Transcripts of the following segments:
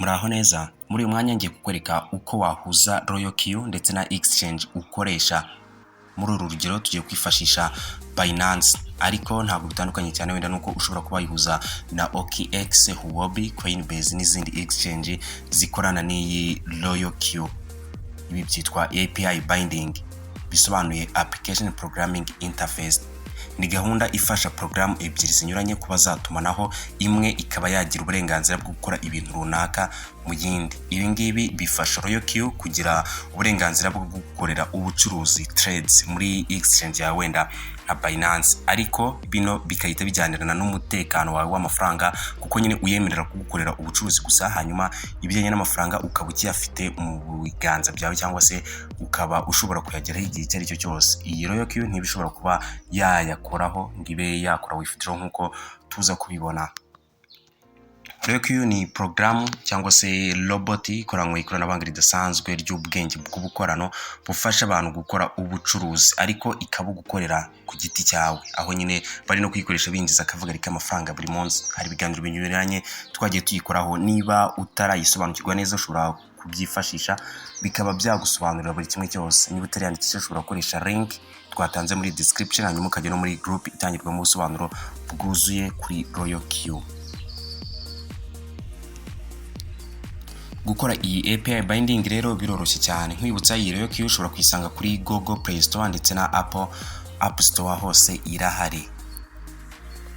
Muraho neza, muri uyu mwanya ngiye kukwereka uko wahuza ROYAL Q ndetse na exchange ukoresha. Muri uru rugero tugiye kwifashisha Binance, ariko ntabwo bitandukanye cyane, wenda nuko ushobora kuba yihuza na OKX, Huobi, Coinbase n'izindi exchange zikorana n'iyi ROYAL Q. Ibi byitwa API binding, bisobanuye application programming interface. Ni gahunda ifasha program ebyiri zinyuranye kuba zatumanaho, imwe ikaba yagira uburenganzira bwo gukora ibintu runaka mu yindi. Ibi ngibi bifasha ROYAL Q kugira uburenganzira bwo gukorera ubucuruzi trades muri exchange ya wenda nka Binance, ariko bino bikahita bijyanirana n'umutekano wawe w'amafaranga, kuko nyine uyemerera kugukorera ubucuruzi gusa, hanyuma ibijyanye n'amafaranga ukaba ukiyafite mu biganza byawe, cyangwa se ukaba ushobora kuyageraho igihe icyo ari cyo cyose. Iyi ROYAL Q ntibishobora kuba yayakoraho ngibe yakora withdraw nk'uko tuza kubibona. ROYAL Q ni programu cyangwa se robot ikoranywe ikoranabuhanga ridasanzwe ry'ubwenge bw'ubukorano bufasha abantu gukora ubucuruzi, ariko ikabugukorera ku giti cyawe, aho nyine bari no kuyikoresha binjiza akavuga rika amafaranga buri munsi. Hari ibiganiro binyuranye twagiye tuyikoraho, niba utarayisobanukirwa neza ushobora kubyifashisha bikaba byagusobanurira buri kimwe cyose. Niba utariyandikisha ushobora gukoresha link twatanze muri description, hanyuma ukajya no muri group itangirwamo ubusobanuro bwuzuye kuri ROYAL Q. Gukora iyi API binding rero biroroshye cyane. Nkwibutsa iyi ROYAL Q ushobora kuyisanga kuri Google Play Store ndetse na Apple App Store, hose irahari.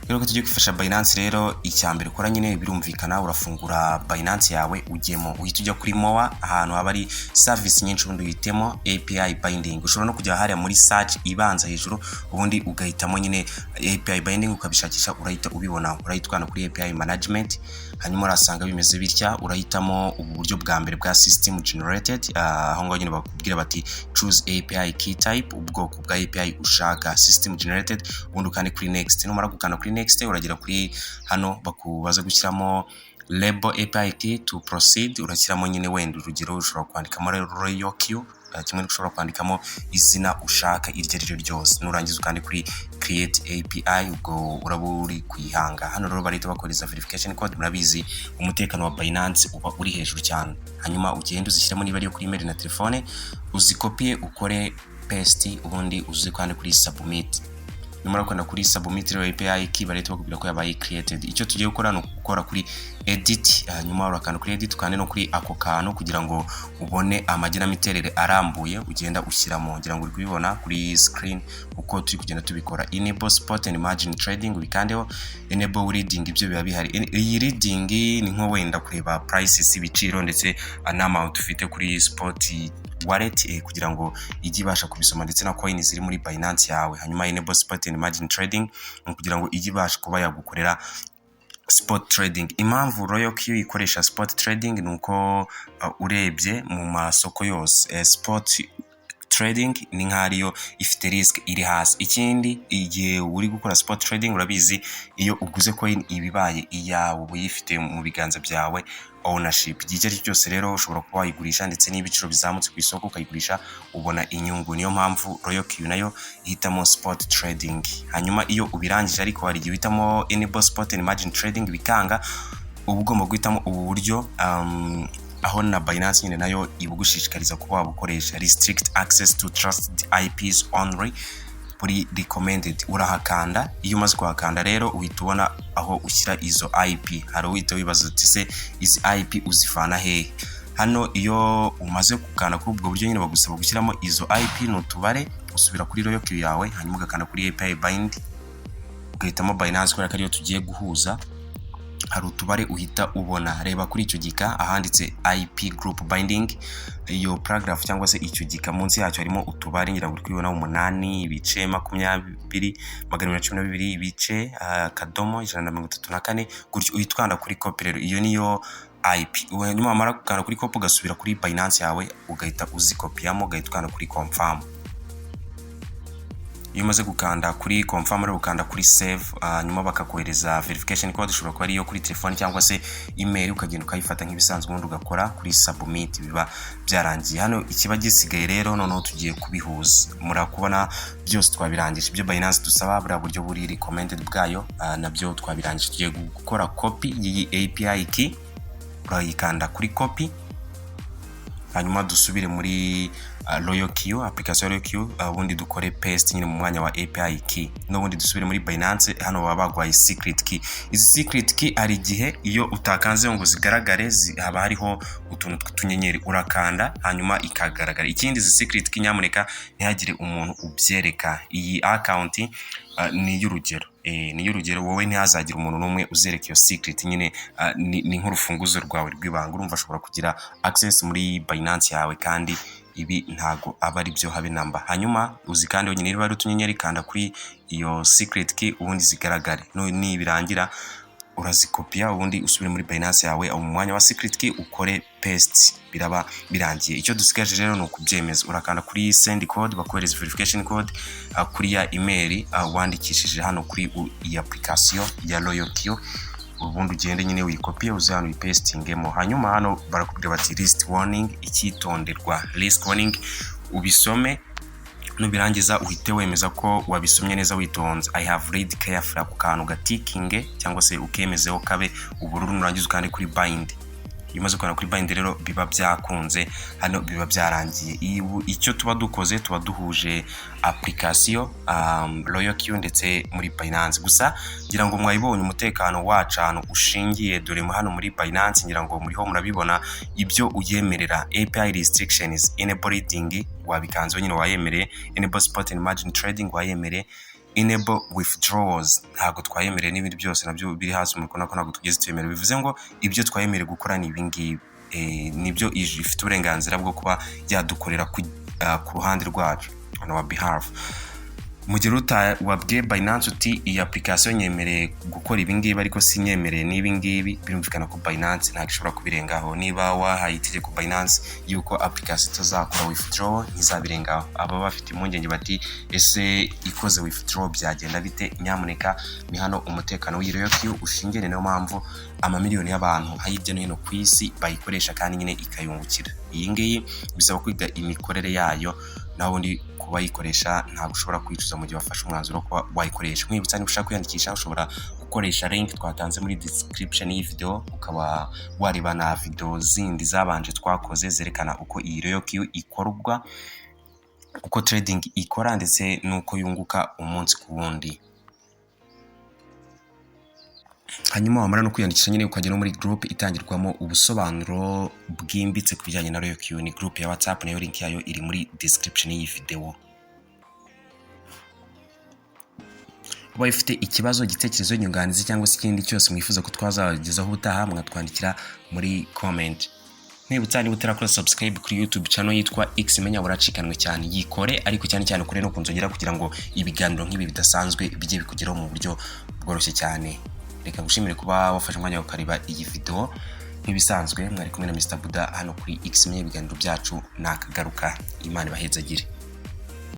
Rero ko tugiye kwifasha Binance, rero icyambere ukora nyine birumvikana, urafungura Binance yawe, ujyemo uhita ujya kuri MOA, ahantu haba ari service nyinshi, ubundi uhitemo API binding. Ushobora no kujya hariya muri search ibanza hejuru, ubundi ugahitamo nyine API binding, ukabishakisha urahita ubibona. Urahitwana kuri API management, hanyuma urasanga bimeze bitya. Urahitamo ubu buryo bwa mbere bwa system generated, aho ngaho nyine bakubwira bati choose API key type, ubwoko bwa API ushaka, system generated, ubundi ukande kuri next. Numara gukanda kuri next uragera kuri hano bakubaza gushyiramo label API key to proceed. Urashyiramo nyine wenda urugero ushobora kwandikamo ROYAL Q, kimwe ushobora kwandikamo izina ushaka iryo ari ryo ryose. Nurangiza ukande kuri create API, ubwo uraburi kuyihanga. Hano rero barita bakoreza verification code. Murabizi umutekano wa Binance uba uri hejuru cyane. Hanyuma ugenda uzishyiramo niba ari kuri email na telefone, uzikopie ukore paste, ubundi uzikande kuri submit. Numara kwenda kuri submit rero API key barita bakubwira ko yabaye created. Icyo tugiye gukora no gukora kuri edit, hanyuma urakanda kuri edit, kandi no kuri ako kantu kugira ngo ubone amagena miterere arambuye ugenda ushyiramo. Ngira ngo uri kubibona kuri screen uko turi kugenda tubikora. Enable spot and margin trading, ubikandeho. Enable reading, ibyo biba bihari. Iyi reading ni nko wenda kureba prices, ibiciro ndetse amount ufite kuri spot wallet, kugira ngo ijye ibasha kubisoma, ndetse na coin ziri muri Binance yawe. Hanyuma enable spot and margin trading kugira ngo ijye ibasha kuba yagukorera spot trading. Impamvu ROYAL Q ikoresha spot trading nuko urebye mu masoko yose spot trading ni nk'ariyo ifite risk iri hasi. Ikindi, igihe uri gukora spot trading urabizi iyo uguze coin ibibaye iyawe, uba uyifite mu biganza byawe, ownership. Igihe icyo ari cyo cyose rero ushobora kuba wayigurisha, ndetse n'ibiciro bizamutse ku isoko ukayigurisha ubona inyungu. Niyo mpamvu ROYAL Q nayo ihitamo spot trading. Hanyuma iyo ubirangije ariko hari igihe uhitamo enable spot and margin trading bikanga, uba ugomba guhitamo ubu buryo, aho na Binance nyine nayo ibugushishikariza kuba wabukoresha restrict access to trusted IPs only, buri recommended. Urahakanda, iyo umaze kuhakanda rero uhita ubona aho ushyira izo IP. Hari uhita wibaza uti se izi IP uzivana hehe? Hano iyo umaze gukanda kuri ubwo buryo nyine bagusaba gushyiramo izo IP n'utubare, usubira kuri ROYAL Q yawe, hanyuma ugakanda kuri API bind, ugahitamo Binance kubera ko ariyo tugiye guhuza. Hari utubare uhita ubona, reba kuri icyo gika ahanditse IP group binding. Iyo paragraph cyangwa se icyo gika munsi yacyo harimo utubare, ngira ngo twibona 8 ibice 20 112 ibice kadomo 134, gutyo uhitwanda kuri copy. Rero iyo niyo IP. Nyuma amara gukanda kuri copy ugasubira kuri Binance yawe, ugahita uzikopiyamo, ugahitwanda kuri confirm. Iyo umaze gukanda kuri confirm rero ukanda kuri save, nyuma bakakohereza verification code, ushobora kuba ariyo kuri telefone cyangwa se email, ukagenda ukayifata nk'ibisanzwe, ubundi ugakora kuri submit, biba byarangiye. Hano ikiba gisigaye rero noneho tugiye kubihuza. Murakubona byose twabirangije. Ibyo Binance dusaba buri buryo buri recommended bwayo, nabyo twabirangije. Tugiye gukora copy y'iyi API key, urayikanda kuri copy, hanyuma dusubire muri ROYAL Q, application ROYAL Q, ubundi dukore paste nyine mu mwanya wa API key, n'ubundi dusubire muri Binance. Hano baba bagwaye secret key. Izi secret key ari igihe iyo utakanze ngo zigaragare haba hariho utuntu tw'utunyenyeri, urakanda hanyuma ikagaragara. Ikindi izi secret key nyamuneka ntihagire umuntu ubyereka. Iyi account ni y'urugero, ni y'urugero, wowe ntihazagira umuntu n'umwe uzereka iyo secret. Nyine ni nk'urufunguzo rwawe rw'ibanga. Urumva ashobora kugira access muri Binance yawe kandi ibi ntago aba ari byo habe namba. Hanyuma uzikande nyine niba ari utunyenyeri, kanda kuri iyo secret key ubundi zigaragare. Ni birangira urazikopia ubundi usubire muri Binance yawe mu mwanya wa secret key ukore paste, biraba birangiye. Icyo dusigaje rero ni ukubyemeza. Urakanda kuri send code, bakohereza verification code kuri ya email wandikishije hano kuri iyi application ya ROYAL Q, ubundi ugende nyine uyikopie uze hano uyipastingemo. Hanyuma hano barakubwira bati list warning, icyitonderwa, list warning, ubisome nubirangiza uhite wemeza ko wabisomye neza witonze. I have read carefully, ku kantu gatikinge cyangwa se ukemezeho kabe ubururu, nurangiza ukande kuri bind. Imaze kwana kuri bind rero biba byakunze, hano biba byarangiye. Icyo tuba dukoze tuba duhuje application ROYAL Q ndetse muri Binance. Gusa ngira ngo mwayibonye umutekano wacu hano ushingiye, dore hano muri Binance ngira ngo muriho murabibona ibyo uyemerera. API restrictions, enable reading wabikanze nyine wayemereye, enable spot and margin trading wayemereye, enable withdrawals ntago twayemereye, n'ibindi byose nabyo biri hasi muri kona ntago tugeze twemerera. Bivuze ngo ibyo twayemereye gukora ni ibingibi, nibyo ifite uburenganzira bwo kuba yadukorera ku ruhande rwacu on our behalf. Mu gihe wabwiye Binance uti iyi application nyemereye gukora ibingibi ariko sinyemereye n'ibingibi, birumvikana ko Binance ntabwo ishobora kubirengaho. Niba wahaye itegeko Binance yuko application itazakora withdraw, ntizabirengaho. Aba bafite impungenge bati ese ikoze withdraw byagenda bite? Nyamuneka ni hano umutekano w'ROYAL Q ushingiye, niyo mpamvu amamiliyoni y'abantu hirya no hino ku isi bayikoresha kandi nyine ikayungukira. Iyi ngiyi bisaba kwiga imikorere yayo, naho undi kuba yikoresha ntabwo ushobora kwicuza mu gihe wafashe umwanzuro ko wayikoresha. Mwibutsa niba ushaka kwiyandikisha ushobora gukoresha link twatanze muri description y'iyi video, ukaba wareba na video zindi zabanje twakoze zerekana uko iyi ROYAL Q ikorwa, uko trading ikora ndetse nuko yunguka umunsi ku wundi. Hanyuma wamara no kwiyandikisha nyine ukajya no muri group itangirwamo ubusobanuro bwimbitse ku bijyanye na ROYAL Q. Ni group ya WhatsApp, nayo link yayo iri muri description y'iyi video. Ubaye ufite ikibazo, igitekerezo, inyunganizi cyangwa se ikindi cyose mwifuza ko twazagezaho ubutaha, mwatwandikira muri comment. Mwibutsa niba utarakora subscribe kuri YouTube channel yitwa Kumenya buracikanwe cyane, yikore, ariko cyane cyane kure no kunzongera kugira ngo ibiganiro nk'ibi bidasanzwe bijye bikugeraho mu buryo bworoshye cyane. Reka ngushimire kuba wafashe umwanya ukareba iyi video. Nk'ibisanzwe mwari kumwe na Mr Buda hano kuri Kumenya, ibiganiro byacu nakagaruka. Imana ibahezagire.